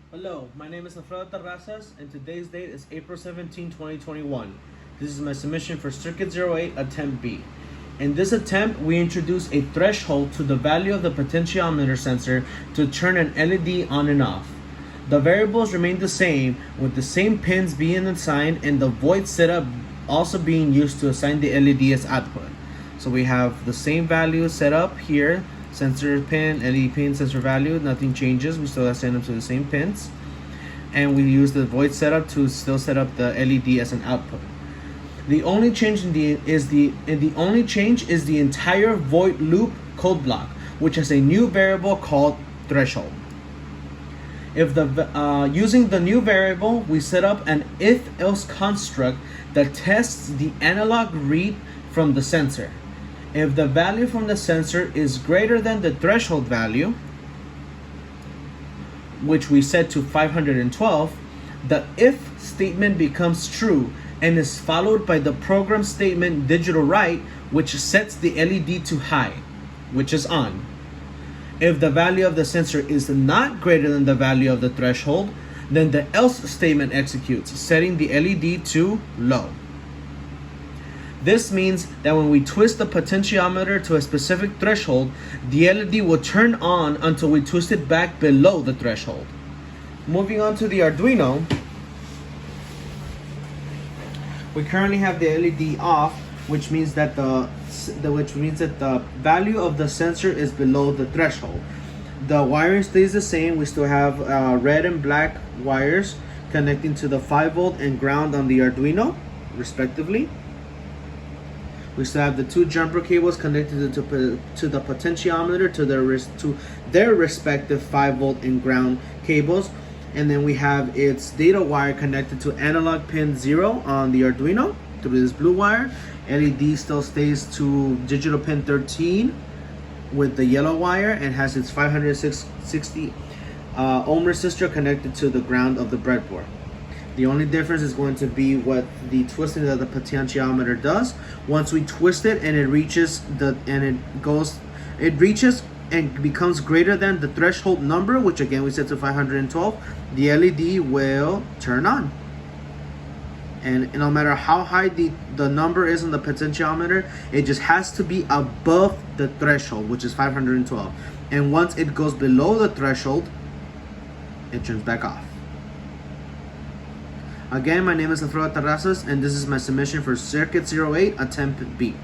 Hello, my name is Alfredo Terrazas, and today's date is April 17, 2021. This is my submission for CIRC08 Attempt B. In this attempt, we introduce a threshold to the value of the potentiometer sensor to turn an LED on and off. The variables remain the same, with the same pins being assigned and the void setup also being used to assign the LED as output. So we have the same value set up here. Sensor pin, LED pin, sensor value, nothing changes. We still assign them to the same pins. And we use the void setup to still set up the LED as an output. The only change is the entire void loop code block, which has a new variable called threshold. If using the new variable, we set up an if-else construct that tests the analog read from the sensor. If the value from the sensor is greater than the threshold value, which we set to 512, the if statement becomes true and is followed by the program statement digital write, which sets the LED to high, which is on. If the value of the sensor is not greater than the value of the threshold, then the else statement executes, setting the LED to low. This means that when we twist the potentiometer to a specific threshold, the LED will turn on until we twist it back below the threshold. Moving on to the Arduino, we currently have the LED off, which means that the value of the sensor is below the threshold. The wiring stays the same. We still have red and black wires connecting to the 5V and ground on the Arduino, respectively. We still have the two jumper cables connected to the potentiometer to their respective 5V and ground cables. And then we have its data wire connected to analog pin 0 on the Arduino through this blue wire. LED still stays to digital pin 13 with the yellow wire and has its 560 ohm resistor connected to the ground of the breadboard. The only difference is going to be what the twisting of the potentiometer does. Once we twist it and it reaches and becomes greater than the threshold number, which again we set to 512, the LED will turn on. And no matter how high the number is on the potentiometer, it just has to be above the threshold, which is 512. And once it goes below the threshold, it turns back off. Again, my name is Alfredo Terrazas, and this is my submission for CIRC08 Attempt B.